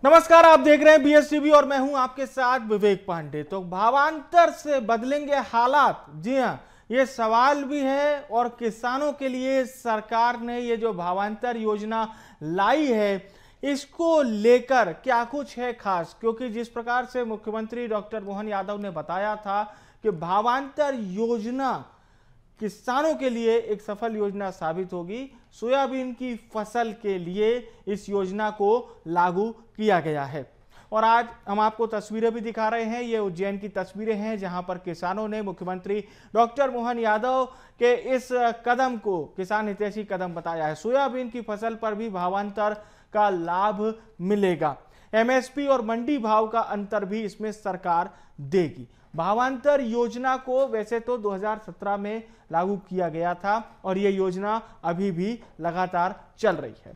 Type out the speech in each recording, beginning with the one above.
नमस्कार, आप देख रहे हैं BSTV और मैं हूं आपके साथ विवेक पांडे। तो भावांतर से बदलेंगे हालात, जी हां, ये सवाल भी है और किसानों के लिए सरकार ने ये जो भावांतर योजना लाई है इसको लेकर क्या कुछ है खास, क्योंकि जिस प्रकार से मुख्यमंत्री डॉक्टर मोहन यादव ने बताया था कि भावांतर योजना किसानों के लिए एक सफल योजना साबित होगी। सोयाबीन की फसल के लिए इस योजना को लागू किया गया है और आज हम आपको तस्वीरें भी दिखा रहे हैं। ये उज्जैन की तस्वीरें हैं जहां पर किसानों ने मुख्यमंत्री डॉक्टर मोहन यादव के इस कदम को किसान हितैषी कदम बताया है। सोयाबीन की फसल पर भी भावांतर का लाभ मिलेगा। MSP और मंडी भाव का अंतर भी इसमें सरकार देगी। भावांतर योजना को वैसे तो 2017 में लागू किया गया था और यह योजना अभी भी लगातार चल रही है।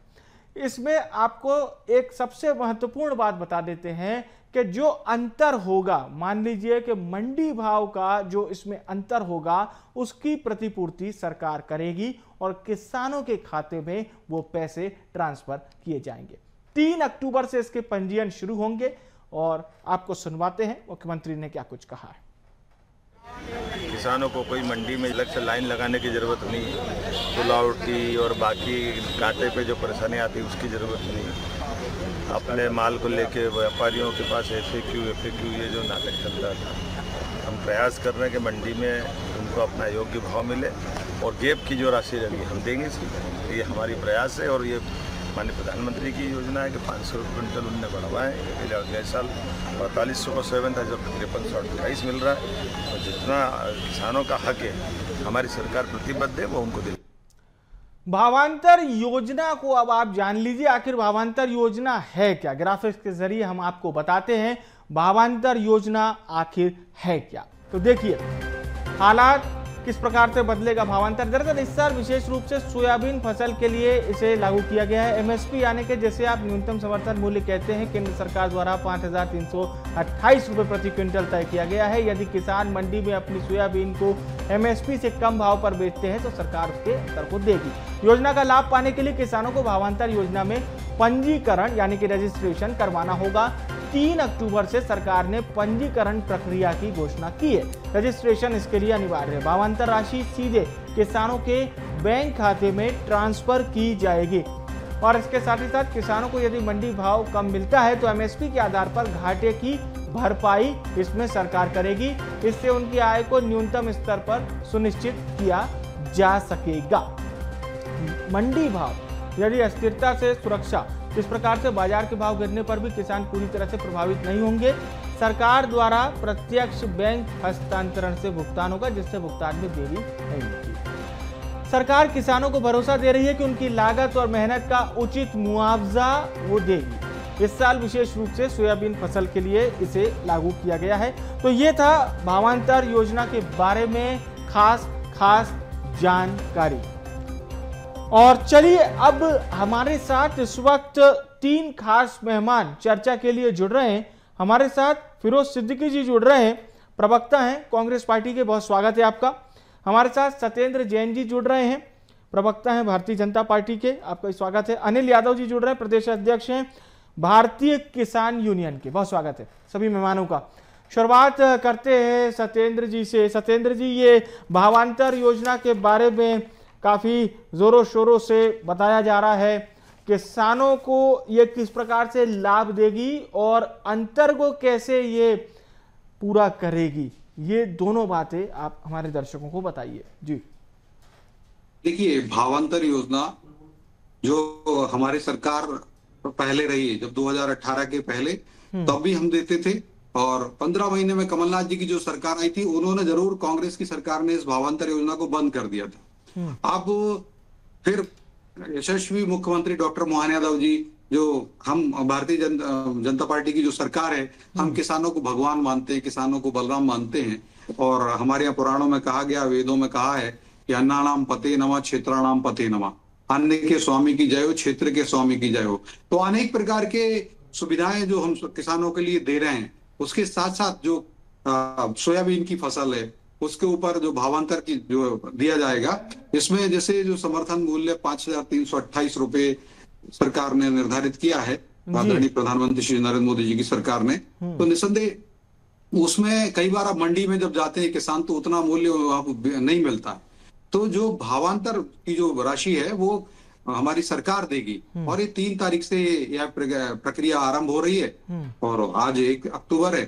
इसमें आपको एक सबसे महत्वपूर्ण बात बता देते हैं कि जो अंतर होगा, मान लीजिए कि मंडी भाव का जो इसमें अंतर होगा उसकी प्रतिपूर्ति सरकार करेगी और किसानों के खाते में वो पैसे ट्रांसफर किए जाएंगे। 3 अक्टूबर से इसके पंजीयन शुरू होंगे और आपको सुनवाते हैं मुख्यमंत्री ने क्या कुछ कहा है। किसानों को कोई मंडी में अलग से लाइन लगाने की ज़रूरत नहीं, तुलावटी और बाकी कांटे पे जो परेशानी आती है उसकी ज़रूरत नहीं। अपने माल को लेके व्यापारियों के पास FAQ ये जो नाटक चल रहा था, हम प्रयास कर रहे हैं कि मंडी में उनको अपना योग्य भाव मिले और गैप की जो राशि रहेगी हम देंगे इसकी। ये हमारी प्रयास है और ये माननीय प्रधानमंत्री की योजना है कि 500 क्विंटल उनने बढ़ावा है। अगले साल 4500 का सोयाबीन था, जो 5328 मिल रहा है और जितना किसानों का हक है हमारी सरकार प्रतिबद्ध है वो उनको दे। भावांतर योजना को अब आप जान लीजिए आखिर भावांतर योजना है क्या। ग्राफिक्स के जरिए हम आपको बताते हैं भावांतर योजना आखिर है क्या। तो देखिए हालात किस प्रकार से बदलेगा भावांतर। दरअसल इस साल विशेष रूप से सोयाबीन फसल के लिए इसे लागू किया गया है। MSP यानी कि जैसे आप न्यूनतम समर्थन मूल्य कहते हैं, केंद्र सरकार द्वारा 5328 रुपए प्रति क्विंटल तय किया गया है। यदि किसान मंडी में अपनी सोयाबीन को MSP से कम भाव पर बेचते हैं तो सरकार उसके अंतर को देगी। योजना का लाभ पाने के लिए किसानों को भावांतर योजना में पंजीकरण यानी कि रजिस्ट्रेशन करवाना होगा। 3 अक्टूबर से सरकार ने पंजीकरण प्रक्रिया की घोषणा की है। रजिस्ट्रेशन इसके लिए अनिवार्य है। भावांतर राशि सीधे किसानों के बैंक खाते में ट्रांसफर की जाएगी और इसके साथ ही साथ किसानों को यदि मंडी भाव कम मिलता है तो MSP के आधार पर घाटे की भरपाई इसमें सरकार करेगी। इससे उनकी आय को न्यूनतम स्तर पर सुनिश्चित किया जा सकेगा। मंडी भाव यदि अस्थिरता से सुरक्षा, इस प्रकार से बाजार के भाव गिरने पर भी किसान पूरी तरह से प्रभावित नहीं होंगे। सरकार द्वारा प्रत्यक्ष बैंक हस्तांतरण से भुगतान होगा जिससे भुगतान में देरी नहीं होगी। सरकार किसानों को भरोसा दे रही है कि उनकी लागत और मेहनत का उचित मुआवजा वो देगी। इस साल विशेष रूप से सोयाबीन फसल के लिए इसे लागू किया गया है। तो ये था भावांतर योजना के बारे में खास जानकारी। और चलिए अब हमारे साथ इस वक्त 3 खास मेहमान चर्चा के लिए जुड़ रहे हैं। हमारे साथ फिरोज सिद्दीकी जी जुड़ रहे हैं, प्रवक्ता हैं कांग्रेस पार्टी के, बहुत स्वागत है आपका। हमारे साथ सत्येंद्र जैन जी जुड़ रहे हैं, प्रवक्ता हैं भारतीय जनता पार्टी के, आपका स्वागत है। अनिल यादव जी जुड़ रहे हैं, प्रदेश अध्यक्ष हैं भारतीय किसान यूनियन के, बहुत स्वागत है सभी मेहमानों का। शुरुआत करते हैं सत्येंद्र जी से। सत्येंद्र जी, ये भावांतर योजना के बारे में काफी जोरों शोरों से बताया जा रहा है, किसानों को ये किस प्रकार से लाभ देगी और अंतर को कैसे ये पूरा करेगी, ये दोनों बातें आप हमारे दर्शकों को बताइए जी। देखिए, भावांतर योजना जो हमारी सरकार पहले रही है, जब 2018 के पहले तब भी हम देते थे और 15 महीने में कमलनाथ जी की जो सरकार आई थी उन्होंने जरूर, कांग्रेस की सरकार ने इस भावांतर योजना को बंद कर दिया था। अब फिर यशस्वी मुख्यमंत्री डॉक्टर मोहन यादव जी, जो हम भारतीय जनता पार्टी की जो सरकार है, हम किसानों को भगवान मानते हैं, किसानों को बलराम मानते हैं और हमारे यहाँ पुराणों में कहा गया, वेदों में कहा है कि अन्नानाम पते नमः क्षेत्राणाम पते नमः, अन्न के स्वामी की जय हो, क्षेत्र के स्वामी की जय हो। तो अनेक प्रकार के सुविधाएं जो हम किसानों के लिए दे रहे हैं, उसके साथ साथ जो सोयाबीन की फसल है उसके ऊपर जो भावांतर की जो दिया जाएगा, इसमें जैसे जो समर्थन मूल्य 5328 रुपए सरकार ने निर्धारित किया है, आदरणीय प्रधानमंत्री श्री नरेंद्र मोदी जी की सरकार ने, तो निसंदेह उसमें कई बार आप मंडी में जब जाते हैं किसान तो उतना मूल्य नहीं मिलता। तो जो भावांतर की जो राशि है वो हमारी सरकार देगी, और ये 3 तारीख से यह प्रक्रिया आरंभ हो रही है, और आज 1 अक्टूबर है,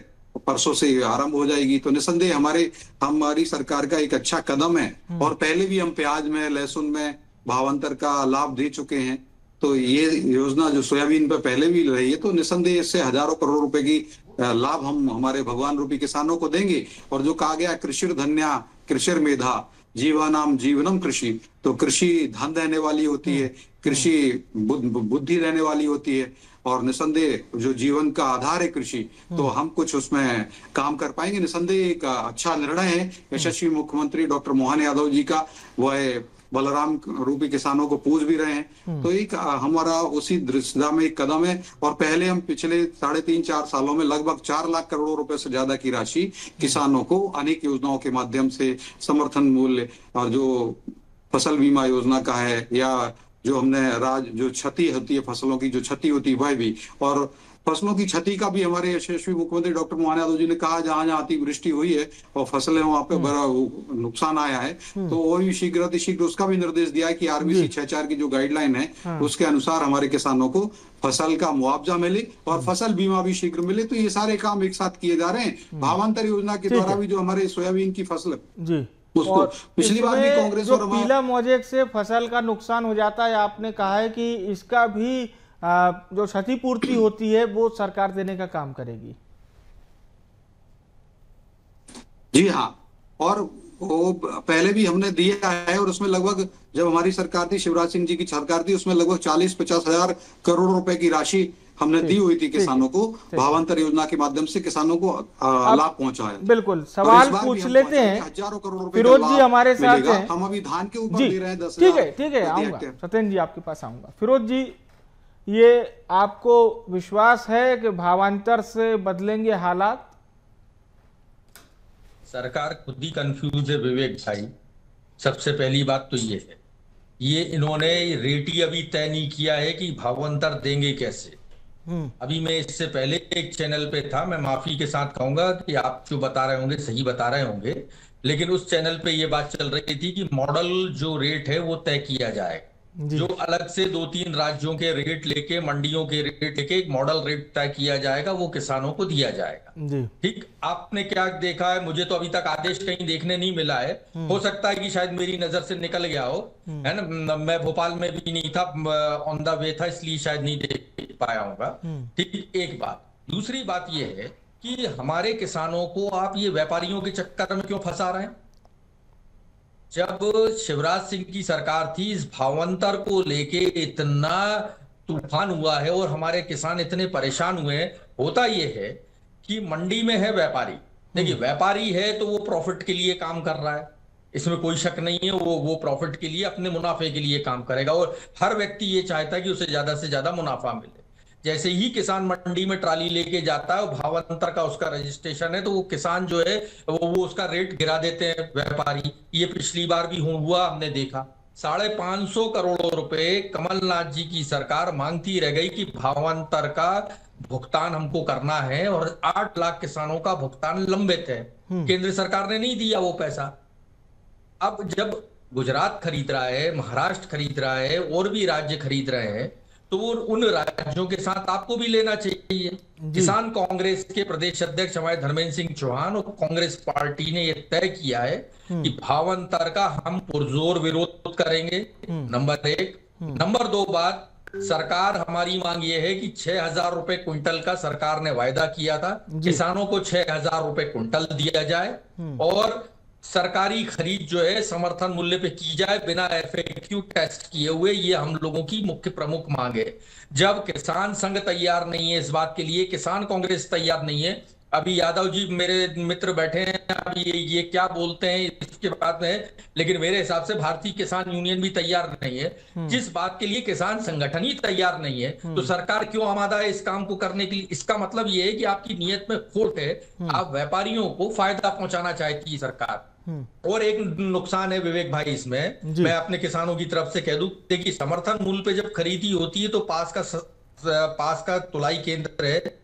परसों से आरंभ हो जाएगी। तो निसंदेह हमारी सरकार का एक अच्छा कदम है, और पहले भी हम प्याज में, लहसुन में भावांतर का लाभ दे चुके हैं। तो ये योजना जो सोयाबीन पे पहले भी रही है, तो निसंदेह इससे हजारों करोड़ रुपए की लाभ हम हमारे भगवान रूपी किसानों को देंगे। और जो कहा गया कृषिर धन्या कृषिर मेधा जीवानाम जीवनम कृषि, तो कृषि धन देने वाली होती है, कृषि बुद्धि देने वाली होती है, और निसंदेह जो जीवन का आधार है कृषि, तो हम कुछ उसमें काम कर पाएंगे। निसंदेह एक अच्छा निर्णय है यशस्वी मुख्यमंत्री डॉक्टर मोहन यादव जी का, वह बलराम रूपी किसानों को पूछ भी रहे हैं। तो एक हमारा उसी दिशा में एक कदम है। और पहले हम पिछले 3.5-4 सालों में लगभग 4 लाख करोड़ रुपए से ज्यादा की राशि किसानों को अनेक योजनाओं के माध्यम से समर्थन मूल्य, और जो फसल बीमा योजना का है, या जो हमने जो क्षति होती है फसलों की, जो क्षति होती है वह भी, और फसलों की क्षति का भी हमारे यशस्वी मुख्यमंत्री डॉक्टर मोहन यादव जी ने कहा जहां जहां अतिवृष्टि हुई है और फसलें वहां पे बड़ा नुकसान आया है, तो वो भी शीघ्र उसका भी निर्देश दिया है कि RBC 6.4 की जो गाइडलाइन है उसके अनुसार हमारे किसानों को फसल का मुआवजा मिले और फसल बीमा भी शीघ्र मिले। तो ये सारे काम एक साथ किए जा रहे हैं। भावांतर योजना के द्वारा भी जो हमारे सोयाबीन की फसल जी, उसको पिछली बार भी कांग्रेस और पीला मोजेक से फसल का नुकसान हो जाता है, आपने कहा है कि इसका भी जो क्षतिपूर्ति होती है वो सरकार देने का काम करेगी। जी हाँ, और वो पहले भी हमने दिया है, और उसमें लगभग जब हमारी सरकार थी, शिवराज सिंह जी की सरकार थी, उसमें लगभग 40-50 हजार करोड़ रुपए की राशि हमने दी हुई थी किसानों को। भावांतर योजना के माध्यम से किसानों को लाभ पहुंचाया। बिल्कुल, सवाल पूछ लेते हैं। हजारों करोड़ रुपए फिरोज जी हमारे साथ हैं। हम अभी धान के ऊपर दे रहे हैं 10 ठीक है, आऊंगा सत्येंद्र जी, आपके पास आऊंगा। फिरोज जी, ये आपको विश्वास है कि भावांतर से बदलेंगे हालात? सरकार खुद ही कंफ्यूज है विवेक भाई। सबसे पहली बात तो ये है, ये इन्होंने रेट ही अभी तय नहीं किया है कि भावांतर देंगे कैसे। अभी मैं इससे पहले एक चैनल पे था, मैं माफी के साथ कहूंगा कि आप जो बता रहे होंगे सही बता रहे होंगे, लेकिन उस चैनल पे ये बात चल रही थी कि मॉडल जो रेट है वो तय किया जाएगा, जो अलग से 2-3 राज्यों के रेट लेके, मंडियों के रेट लेके एक मॉडल रेट तय किया जाएगा, वो किसानों को दिया जाएगा। ठीक, आपने क्या देखा है? मुझे तो अभी तक आदेश कहीं देखने नहीं मिला है। हो सकता है कि शायद मेरी नजर से निकल गया हो, है ना। मैं भोपाल में भी नहीं था, ऑन द वे था, इसलिए शायद नहीं देख पाया होगा। ठीक, एक बात। दूसरी बात यह है कि हमारे किसानों को आप ये व्यापारियों के चक्कर में क्यों फंसा रहे हैं? जब शिवराज सिंह की सरकार थी, इस भावांतर को लेके इतना तूफान हुआ है और हमारे किसान इतने परेशान हुए हैं। होता यह है कि मंडी में है व्यापारी, देखिए व्यापारी है तो वो प्रॉफिट के लिए काम कर रहा है, इसमें कोई शक नहीं है। वो प्रॉफिट के लिए, अपने मुनाफे के लिए काम करेगा, और हर व्यक्ति ये चाहता है कि उसे ज्यादा से ज्यादा मुनाफा मिले। जैसे ही किसान मंडी में ट्राली लेके जाता है, भावांतर का उसका रजिस्ट्रेशन है, तो वो किसान जो है वो उसका रेट गिरा देते हैं व्यापारी। ये पिछली बार भी हुआ, हमने देखा। 550 करोड़ रुपए कमलनाथ जी की सरकार मांगती रह गई कि भावांतर का भुगतान हमको करना है, और 8 लाख किसानों का भुगतान लंबित है। केंद्र सरकार ने नहीं दिया वो पैसा। अब जब गुजरात खरीद रहा है, महाराष्ट्र खरीद रहा है, और भी राज्य खरीद रहे हैं, तो उन राज्यों के साथ आपको भी लेना चाहिए। किसान कांग्रेस के प्रदेश अध्यक्ष हमारे धर्मेंद्र सिंह चौहान और कांग्रेस पार्टी ने यह तय किया है कि भावांतर का हम पुरजोर विरोध करेंगे, नंबर 1। नंबर 2 बात, सरकार, हमारी मांग यह है कि 6,000 रुपए क्विंटल का सरकार ने वायदा किया था, किसानों को 6,000 रुपए क्विंटल दिया जाए, और सरकारी खरीद जो है समर्थन मूल्य पे की जाए बिना FAQ टेस्ट किए हुए। ये हम लोगों की मुख्य प्रमुख मांग है। जब किसान संघ तैयार नहीं है इस बात के लिए, किसान कांग्रेस तैयार नहीं है, अभी यादव जी मेरे मित्र बैठे हैं, अभी ये क्या बोलते हैं इसके बाद में, लेकिन मेरे हिसाब से भारतीय किसान यूनियन भी तैयार नहीं है। जिस बात के लिए किसान संगठन ही तैयार नहीं है, तो सरकार क्यों आमादा है इस काम को करने के लिए? इसका मतलब ये है कि आपकी नीयत में खोट है, आप व्यापारियों को फायदा पहुंचाना चाहती है सरकार। और एक नुकसान है विवेक भाई इसमें, मैं अपने किसानों की तरफ से कह दूं, देखिए समर्थन मूल्य पे जब खरीदी होती है तो पास का पास का तुलाई केंद्र है,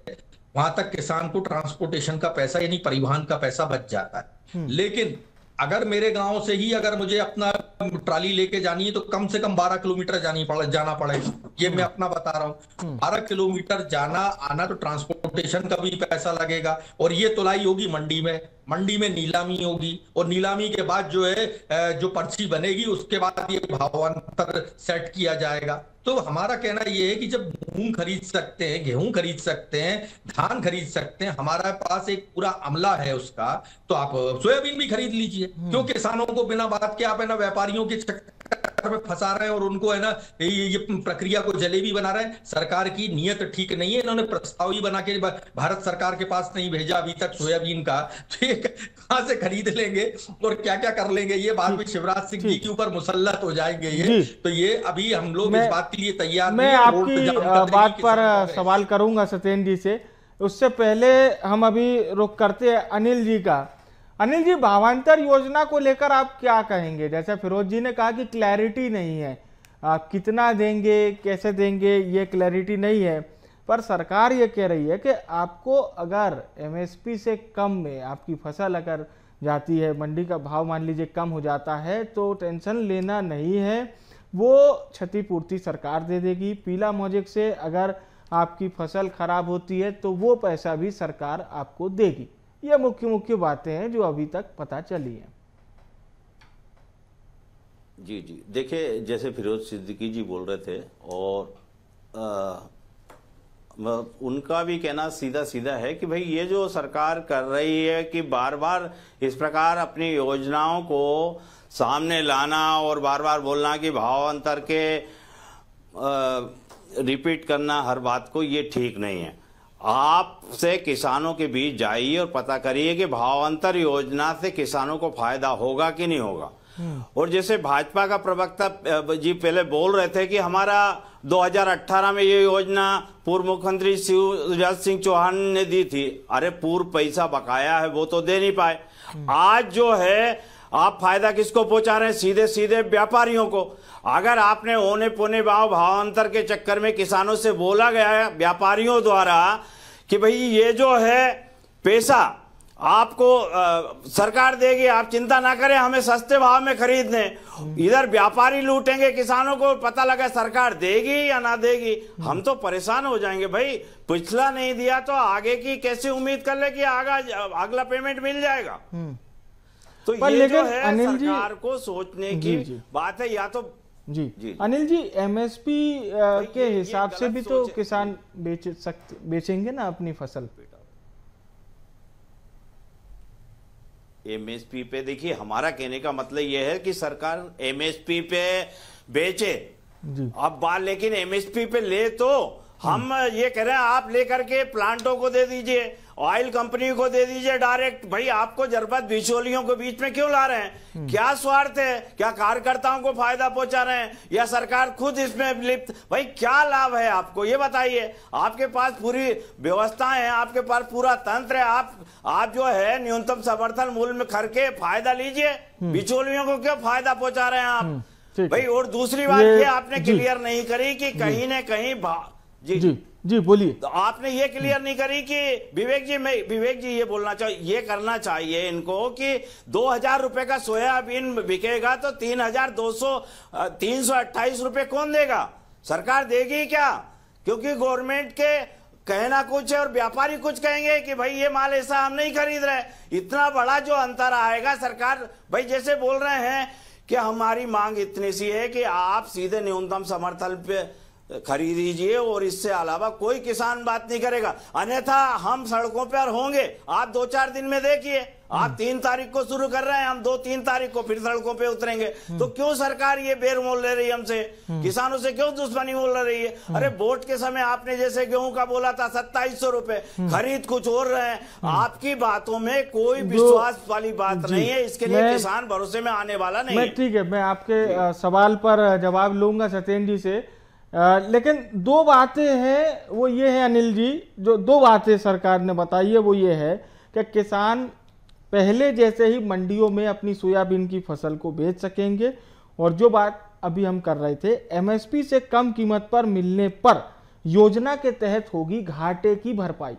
वहां तक किसान को ट्रांसपोर्टेशन का पैसा यानी परिवहन का पैसा बच जाता है। लेकिन अगर मेरे गांव से ही अगर मुझे अपना ट्राली लेके जानी है तो कम से कम 12 किलोमीटर जाना पड़ेगा। ये मैं अपना बता रहा हूँ, 12 किलोमीटर जाना आना, तो ट्रांसपोर्टेशन का भी पैसा लगेगा। और ये तुलाई होगी मंडी में नीलामी होगी, और नीलामी के बाद जो है जो पर्ची बनेगी उसके बाद ये भावांतर सेट किया जाएगा। तो हमारा कहना ये है कि जब मूंग खरीद सकते हैं, गेहूं खरीद सकते हैं, धान खरीद सकते हैं, हमारे पास एक पूरा अमला है उसका, तो आप सोयाबीन भी खरीद लीजिए। क्यों किसानों को बिना बात के आप है ना व्यापारियों के चक्कर में फंसा रहे हैं और उनको है ना ये प्रक्रिया को जलेबी बना रहे हैं। सरकार की नीयत ठीक नहीं है। इन्होंने प्रस्ताव ही बना के भारत सरकार के पास नहीं भेजा अभी तक सोयाबीन का, तो ये कहां से खरीद लेंगे और क्या क्या कर लेंगे, ये बाद में शिवराज सिंह जी के ऊपर मुसल्लत हो जाएंगे ये। तो ये अभी हम लोग इस बात के लिए तैयार नहीं। मैं आपकी बात पर सवाल करूंगा सत्येंद्र जी से, उससे पहले हम अभी रुक करते हैं अनिल जी का। अनिल जी, भावांतर योजना को लेकर आप क्या कहेंगे? जैसे फिरोज जी ने कहा कि क्लैरिटी नहीं है, कितना देंगे, कैसे देंगे, ये क्लैरिटी नहीं है, पर सरकार ये कह रही है कि आपको अगर एमएसपी से कम में आपकी फसल अगर जाती है, मंडी का भाव मान लीजिए कम हो जाता है, तो टेंशन लेना नहीं है, वो क्षतिपूर्ति सरकार दे देगी। पीला मौजिक से अगर आपकी फसल खराब होती है तो वो पैसा भी सरकार आपको देगी। ये मुख्य बातें हैं जो अभी तक पता चली हैं। जी जी, देखिए जैसे फिरोज सिद्दीकी जी बोल रहे थे, और उनका भी कहना सीधा सीधा है कि भाई ये जो सरकार कर रही है कि बार बार इस प्रकार अपनी योजनाओं को सामने लाना और बार बार बोलना कि भावांतर के रिपीट करना हर बात को, ये ठीक नहीं है। आपसे किसानों के बीच जाइए और पता करिए कि भावांतर योजना से किसानों को फायदा होगा कि नहीं होगा। और जैसे भाजपा का प्रवक्ता जी पहले बोल रहे थे कि हमारा 2018 में ये योजना पूर्व मुख्यमंत्री शिवराज सिंह चौहान ने दी थी। अरे पूर्व पैसा बकाया है, वो तो दे नहीं पाए। आज जो है आप फायदा किसको पहुंचा रहे हैं? सीधे सीधे व्यापारियों को। अगर आपने औने पौने भावांतर के चक्कर में किसानों से बोला गया है व्यापारियों द्वारा कि भाई ये जो है पैसा आपको सरकार देगी, आप चिंता ना करें, हमें सस्ते भाव में खरीदने, इधर व्यापारी लूटेंगे किसानों को, पता लगा सरकार देगी या ना देगी, हम तो परेशान हो जाएंगे। भाई पिछला नहीं दिया तो आगे की कैसे उम्मीद कर ले कि अगला पेमेंट मिल जाएगा? तो ये जो है सरकार को सोचने की बात है। या तो जी अनिल जी, एमएसपी के हिसाब से भी तो किसान बेचेंगे ना अपनी फसल। एमएसपी पे देखिए, हमारा कहने का मतलब यह है कि सरकार एमएसपी पे बेचे अब बात, लेकिन एमएसपी पे ले तो हम ये कह रहे हैं आप लेकर के प्लांटों को दे दीजिए, ऑयल कंपनी को दे दीजिए डायरेक्ट। भाई आपको जरूरत बिचौलियों को बीच में क्यों ला रहे हैं? क्या स्वार्थ है? क्या कार्यकर्ताओं को फायदा पहुंचा रहे हैं या सरकार खुद इसमें लिप्त? भाई क्या लाभ है आपको, ये बताइए। आपके पास पूरी व्यवस्थाएं हैं, आपके पास पूरा तंत्र है, आप जो है न्यूनतम समर्थन मूल्य में खरीद के फायदा लीजिए। बिचौलियों को क्यों फायदा पहुंचा रहे हैं आप? भाई और दूसरी बात ये आपने क्लियर नहीं करी कि कहीं न कहीं जी बोलिए। तो आपने ये क्लियर नहीं करी कि विवेक जी ये बोलना चाहिए, ये करना चाहिए इनको कि 2000 रुपए का सोयाबीन बिकेगा तो 328 रुपए कौन देगा? सरकार देगी क्या? क्योंकि गवर्नमेंट के कहना कुछ है और व्यापारी कुछ कहेंगे कि भाई ये माल ऐसा हम नहीं खरीद रहे। इतना बड़ा जो अंतर आएगा, सरकार भाई जैसे बोल रहे हैं कि हमारी मांग इतनी सी है कि आप सीधे न्यूनतम समर्थन पे खरीद लीजिए और इससे अलावा कोई किसान बात नहीं करेगा, अन्यथा हम सड़कों पर होंगे। आप 2-4 दिन में देखिए, आप 3 तारीख को शुरू कर रहे हैं, हम 2-3 तारीख को फिर सड़कों पे उतरेंगे। तो क्यों सरकार ये बेर मोल ले रही है हमसे? किसानों से क्यों दुश्मनी मोल रही है? अरे वोट के समय आपने जैसे गेहूं का बोला था 2700 रुपए, खरीद कुछ और रहे हैं। आपकी बातों में कोई विश्वास वाली बात नहीं है, इसके लिए किसान भरोसे में आने वाला नहीं है। ठीक है, मैं आपके सवाल पर जवाब लूंगा सत्येंद्र जी से, लेकिन 2 बातें हैं, वो ये है अनिल जी, जो 2 बातें सरकार ने बताई है वो ये है कि किसान पहले जैसे ही मंडियों में अपनी सोयाबीन की फसल को बेच सकेंगे, और जो बात अभी हम कर रहे थे एमएसपी से कम कीमत पर मिलने पर योजना के तहत होगी घाटे की भरपाई।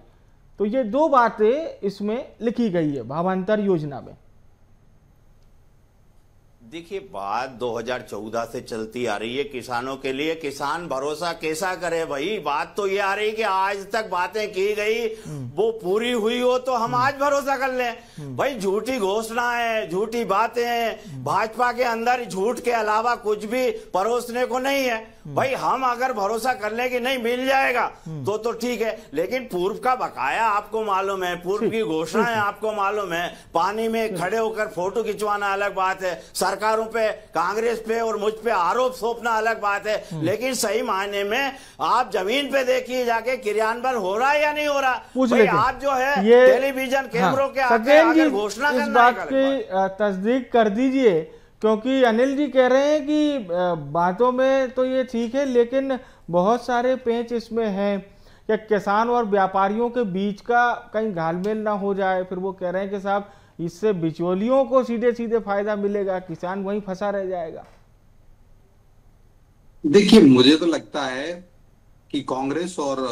तो ये दो बातें इसमें लिखी गई है भावांतर योजना में। देखिए, बात 2014 से चलती आ रही है किसानों के लिए। किसान भरोसा कैसा करे भाई? बात तो ये आ रही कि आज तक बातें की गई वो पूरी हुई हो तो हम आज भरोसा कर लें। भाई झूठी घोषणा है, झूठी बातें हैं, भाजपा के अंदर झूठ के अलावा कुछ भी परोसने को नहीं है। भाई हम अगर भरोसा कर ले कि नहीं मिल जाएगा तो ठीक है, लेकिन पूर्व का बकाया आपको मालूम है, पूर्व की घोषणाएं आपको मालूम है। पानी में खड़े होकर फोटो खिंचवाना अलग बात है, सरकारों पे, कांग्रेस पे और मुझ पे आरोप थोपना अलग बात है, लेकिन सही मायने में आप जमीन पे देखिए जाके क्रियान्वयन हो रहा है या नहीं हो रहा। भाई आप जो है टेलीविजन कैमरों के आगे घोषणा इस बात की तस्दीक कर दीजिए, क्योंकि अनिल जी कह रहे हैं कि बातों में तो ये ठीक है लेकिन बहुत सारे पेंच इसमें हैं कि किसान और व्यापारियों के बीच का कहीं घालमेल ना हो जाए। फिर वो कह रहे हैं कि साहब इससे बिचौलियों को सीधे सीधे फायदा मिलेगा, किसान वहीं फंसा रह जाएगा। देखिए, मुझे तो लगता है कि कांग्रेस और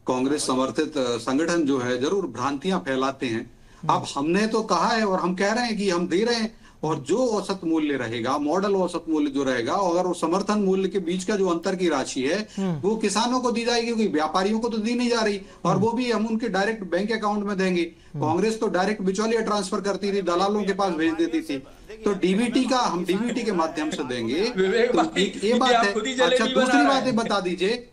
कांग्रेस समर्थित संगठन जो है जरूर भ्रांतियां फैलाते हैं। अब हमने तो कहा है और हम कह रहे हैं कि हम दे रहे हैं, और जो औसत मूल्य रहेगा, मॉडल औसत मूल्य जो रहेगा, अगर वो समर्थन मूल्य के बीच का जो अंतर की राशि है वो किसानों को दी जाएगी, क्योंकि व्यापारियों को तो दी नहीं जा रही, और वो भी हम उनके डायरेक्ट बैंक अकाउंट में देंगे। कांग्रेस तो डायरेक्ट बिचौलिया ट्रांसफर करती थी, दलालों के पास भेज देती थी, तो डीबीटी का हम डीबीटी के माध्यम से देंगे। तो एक ये बात है। अच्छा, दूसरी बात बता दीजिए।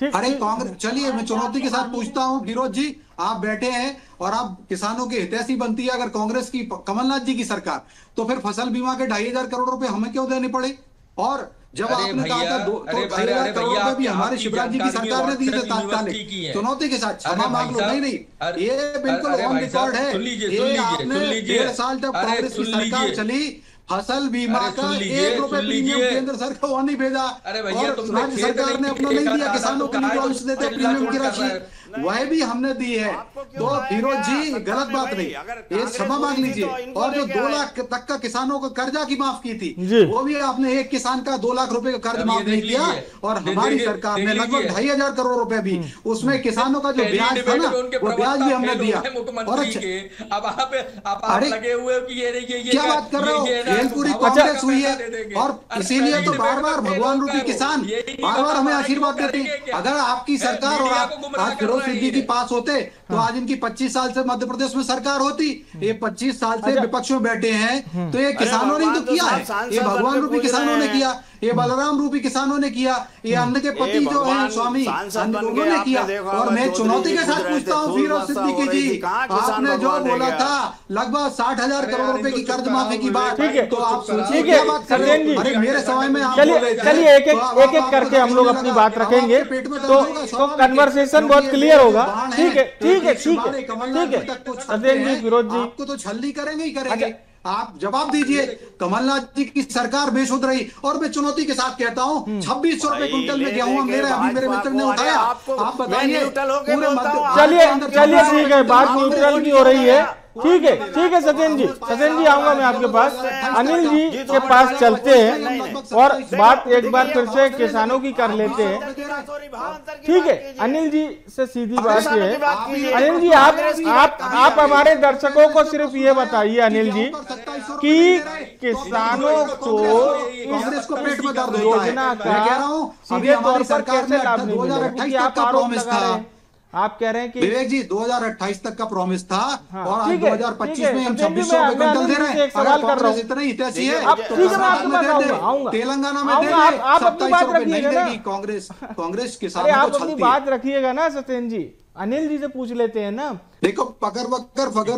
अरे कांग्रेस, चलिए मैं चुनौती के साथ पूछता हूँ, फिरोज जी आप बैठे हैं और आप किसानों की हितैषी बनती है अगर कांग्रेस की, कमलनाथ जी की सरकार, तो फिर फसल बीमा के 2,500 करोड़ रुपए हमें क्यों देने पड़े? और जब आपने कहा था 2,500 करोड़ रुपए भी हमारे शिवराज जी की सरकार ने दिए थे तात्कालिक। चुनौती के साथ क्षमा मांग लो। नहीं, ये बिल्कुल ऑन रिकॉर्ड है। ये आपने 1.5 साल तक कांग्रेस की सरकार चली, फसल बीमा का 1 रुपए प्रीमियम केंद्र सरकार को नहीं भेजा, और राज्य सरकार ने अपना नहीं दिया, किसानों को नहीं वापस देते प्रीमियम की राशि, वह भी हमने दी है। तो फिरोज जी गलत बात नहीं, ये क्षमा मांग लीजिए। और जो 2 लाख तक का किसानों को कर्जा की माफ की थी, वो भी आपने एक किसान का 2 लाख रुपए का कर्ज माफ नहीं किया, और हमारी सरकार ने लगभग 2,500 करोड़ रुपए भी, उसमें किसानों का जो ब्याज था ना, वो ब्याज भी हमने दिया। और अरे क्या बात कर रहे हो, खेल पूरी कांग्रेस हुई है, और इसीलिए तो बार बार भगवान रूपी किसान बार बार हमें आशीर्वाद देते हैं। अगर आपकी सरकार और आप आज फिरोज सिद्दीकी की पास होते तो आज इनकी 25 साल से मध्य प्रदेश में सरकार होती। ये 25 साल से विपक्ष में बैठे हैं, तो ये किसानों ने तो किया है, ये भगवान रूपी किसानों ने किया, ये बलराम रूपी किसानों ने किया, ये अन्न के पति जो है स्वामी उन्होंने किया। और मैं चुनौती के साथ पूछता हूँ फिरोज सिद्दीकी जी, आपने जो बोला था लगभग 60,000 करोड़ रुपए की कर्ज माफी की बात, तो आप सोचिए क्या बात कर रहे हो। अरे मेरे समय में आप चलिए एक एक करके हम लोग अपनी बात रखेंगे, तो कन्वर्सेशन बहुत क्लियर होगा। ठीक है फिरोज जी, आपको तो छल्ली करेंगे ही करेंगे। आप जवाब दीजिए, कमलनाथ जी की सरकार बेसुध रही, और मैं चुनौती के साथ कहता हूँ 2600 रुपए क्विंटल में गेहूं मेरे अभी मेरे मित्र ने उठाया, आप बताइए। चलिए ठीक है, बात न्यूट्रल की हो रही है। ठीक है सत्येंद्र जी आऊंगा मैं आपके पास। अनिल जी के पास चलते हैं और बात एक बार फिर से किसानों की कर लेते हैं। ठीक है, अनिल जी से सीधी बात ये है। अनिल जी आप हमारे दर्शकों को सिर्फ ये बताइए अनिल जी कि किसानों को कांग्रेस को पेट में दर्द योजना का सीधे तौर पर कैसे लाभ नहीं मिलेगा, क्योंकि आप आरोप लगा रहे हैं। आप कह रहे हैं कि विवेक जी 2028 तक का प्रॉमिस था, और आज 2025 में हम 2600 रुपए क्विंटल दे रहे हैं। सवाल कर रहा हूं, इतना ही हितैषी है, तेलंगाना में दे दे, आप अपनी बात रखिएगा ना। कांग्रेस किसानों को आप अपनी बात रखिएगा ना सत्येंद्र जी। अनिल जी से पूछ लेते हैं ना। देखो फगर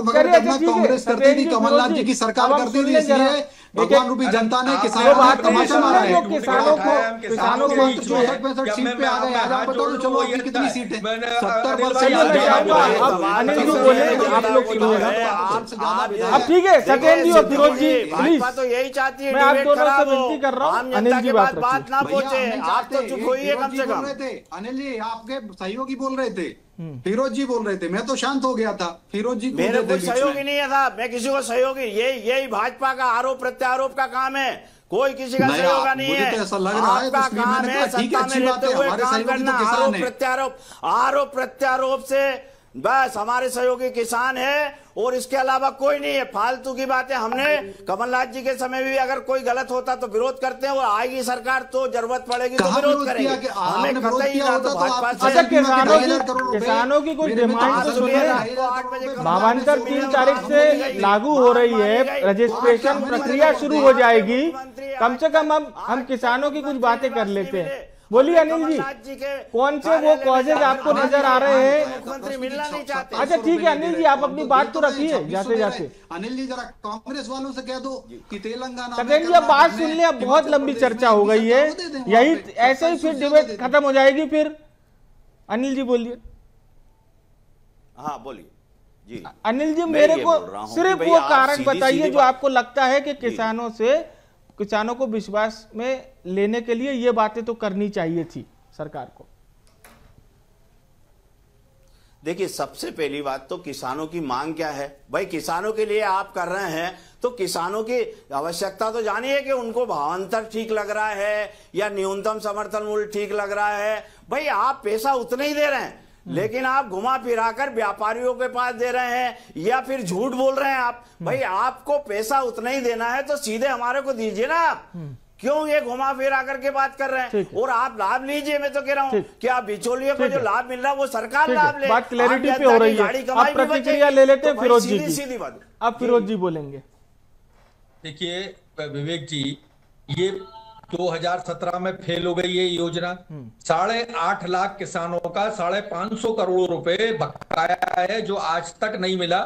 करना कांग्रेस करती थी, कमलनाथ जी की सरकार करती थी, इसलिए भगवान रूपी जनता ने किसानों का तमाशा मारा है। किसानों को 64-65 सीट पे आ गए। आज आप बताओ चलो आपकी कितनी सीट है? 70%। अनिल जी बोले, आप लोग सुनिएगा। अब ठीक है सत्येंद्र जी और फिरोज जी प्लीज, तो यही चाहती है मैं आप दोनों से विनती कर रहा हूँ, अनिल जी बात ना पूछे, आप तो चुप होइए कम से कम। अनिल जी आपके सहयोगी बोल रहे थे, फिरोज जी बोल रहे थे, मैं तो शांत हो गया था। फिरोज जी मेरे कोई सहयोगी नहीं है साहब, मैं किसी को सहयोगी, यही भाजपा का आरोप प्रत्यारोप का काम है। कोई किसी का सहयोग नहीं है। मुझे तो ऐसा लग रहा है आपका काम है सत्ता में रहते हुए काम करना, आरोप प्रत्यारोप से बस हमारे सहयोगी किसान है और इसके अलावा कोई नहीं है। फालतू की बातें हमने कमलनाथ जी के समय भी अगर कोई गलत होता तो विरोध करते हैं, और आएगी सरकार तो जरूरत पड़ेगी तो विरोध करेंगे। हमें कतई ना तो भाजपा से किसानों की कुछ डिमांड तो सुनिए। भावांतर 3 तारीख से लागू हो रही है, रजिस्ट्रेशन प्रक्रिया शुरू हो जाएगी। कम से कम हम किसानों की कुछ बातें कर लेते हैं। बोलिए अनिल जी, कौन से वो कॉजेज आपको नजर आ रहे हैं? मुख्यमंत्री मिलना नहीं चाहते। अच्छा ठीक है अनिल जी, आप अपनी बात तो रखिए जाते जाते। अनिल जी जरा कांग्रेस वालों से कह दो कि तेलंगाना सत्येंद्र जी अब बात सुन ले, अब बहुत लंबी चर्चा हो गई है, यही ऐसे ही फिर डिबेट खत्म हो जाएगी फिर। अनिल जी बोलिए। हाँ बोलिए जी। अनिल जी मेरे को सिर्फ वो कारण बताइए जो आपको लगता है कि किसानों को विश्वास में लेने के लिए ये बातें तो करनी चाहिए थी सरकार को। देखिए सबसे पहली बात तो किसानों की मांग क्या है भाई। किसानों के लिए आप कर रहे हैं तो किसानों की आवश्यकता तो जानिए कि उनको भावांतर ठीक लग रहा है या न्यूनतम समर्थन मूल्य ठीक लग रहा है। भाई आप पैसा उतना ही दे रहे हैं, लेकिन आप घुमा फिराकर व्यापारियों के पास दे रहे हैं या फिर झूठ बोल रहे हैं आप। भाई आपको पैसा उतना ही देना है तो सीधे हमारे को दीजिए ना आप, क्यों ये घुमा फिरा करके बात कर रहे हैं? और आप लाभ लीजिए, मैं तो कह रहा हूँ कि आप बिचौलियों को जो लाभ मिल रहा है वो सरकार लाभ ले। बात क्लैरिटी पे हो रही है। अब प्रतिक्रिया ले लेते हैं फिरोज जी की। सीधी बात। अब फिरोज जी बोलेंगे। देखिए विवेक जी, ये 2017 में फेल हो गई ये योजना। 8.5 लाख किसानों का 550 करोड़ रुपए बकाया है जो आज तक नहीं मिला।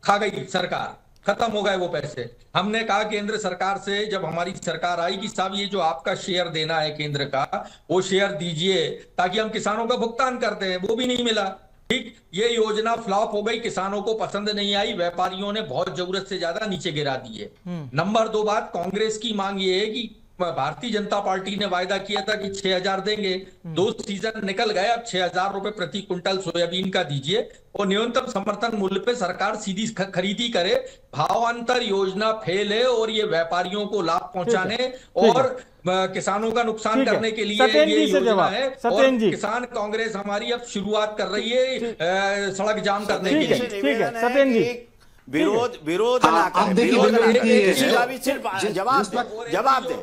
खा गई सरकार, खत्म हो गए वो पैसे। हमने कहा केंद्र सरकार से, जब हमारी सरकार आई, कि साहब ये जो आपका शेयर देना है केंद्र का, वो शेयर दीजिए ताकि हम किसानों का भुगतान करते हैं। वो भी नहीं मिला। ठीक, ये योजना फ्लॉप हो गई, किसानों को पसंद नहीं आई, व्यापारियों ने बहुत जरूरत से ज्यादा नीचे गिरा दिए। नंबर 2 बात, कांग्रेस की मांग ये है कि भारतीय जनता पार्टी ने वायदा किया था कि 6,000 देंगे। 2 सीजन निकल गए, अब 6,000 रुपए प्रति क्विंटल सोयाबीन का दीजिए और न्यूनतम समर्थन मूल्य पे सरकार सीधी खरीदी करे। भावांतर योजना फेल है और ये व्यापारियों को लाभ पहुंचाने और किसानों का नुकसान करने के लिए ये योजना है। और किसान कांग्रेस हमारी अब शुरुआत कर रही है सड़क जाम करने के लिए। ठीक है सत्येंद्र जी, विरोध ना करें, विरोध ना करें, सिर्फ जवाब दे,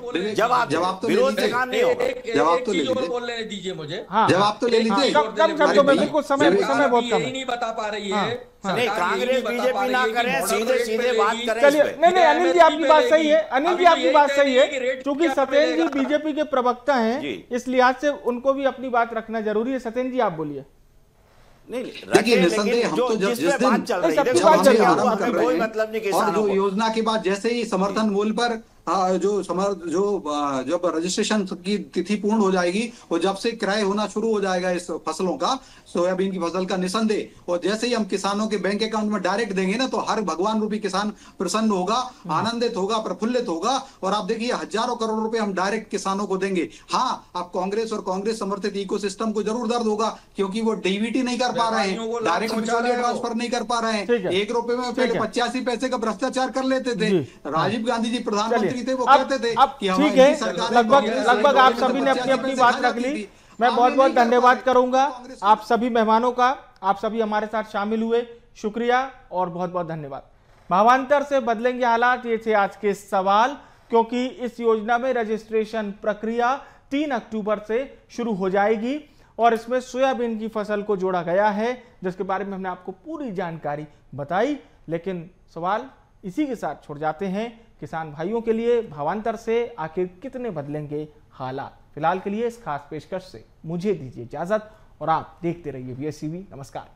विरोध से काम नहीं होगा। जवाब तो ले लीजिए, बोलने दीजिए मुझे। जवाब तो ले लीजिए। कम शब्दों में, बिल्कुल समय बहुत कम है। नहीं बता पा रही है नहीं, कांग्रेस बीजेपी ना करें, सीधे बात करें। चलिए, नहीं अनिल जी आपकी बात सही है, अनिल जी आपकी बात सही है, क्योंकि सत्येंद्र जी बीजेपी के प्रवक्ता हैं, इस लिहाज से उनको भी अपनी बात रखना जरूरी है। सत्येंद्र जी आप बोलिए। नहीं देखिए निसंदेह हम तो जिस दिन जब हमने आरंभ कर रहे हैं और जो योजना के बाद जैसे ही समर्थन मूल्य पर जब रजिस्ट्रेशन की तिथि पूर्ण हो जाएगी और जब से क्रय होना शुरू हो जाएगा इस फसलों का, सोयाबीन की फसल का निसंदेह, और जैसे ही हम किसानों के बैंक अकाउंट में डायरेक्ट देंगे ना, तो हर भगवान रूपी किसान प्रसन्न होगा, आनंदित होगा, प्रफुल्लित होगा। और आप देखिए हजारों करोड़ रुपए हम डायरेक्ट किसानों को देंगे। हाँ, आप कांग्रेस और कांग्रेस समर्थित इकोसिस्टम को जरूर दर्द होगा, क्योंकि वो डीबीटी नहीं कर पा रहे हैं, डायरेक्ट ट्रांसफर नहीं कर पा रहे हैं। 1 रुपए में पहले 85 पैसे का भ्रष्टाचार कर लेते थे। राजीव गांधी जी प्रधानमंत्री थे, वो कहते थे कि ठीक है, लगभग आप सभी ने अपनी अपनी बात रख ली। मैं बहुत बहुत धन्यवाद करूंगा आप सभी मेहमानों का, आप सभी हमारे साथ शामिल हुए, शुक्रिया और बहुत बहुत धन्यवाद। भावांतर से बदलेंगे हालात, ये थे आज के सवाल, क्योंकि इस योजना में रजिस्ट्रेशन प्रक्रिया 3 अक्टूबर से शुरू हो जाएगी और इसमें सोयाबीन की फसल को जोड़ा गया है, जिसके बारे में हमने आपको पूरी जानकारी बताई। लेकिन सवाल इसी के साथ छोड़ जाते हैं, किसान भाइयों के लिए भावांतर से आखिर कितने बदलेंगे हालात। फिलहाल के लिए इस खास पेशकश से मुझे दीजिए इजाजत और आप देखते रहिए VSCV। नमस्कार।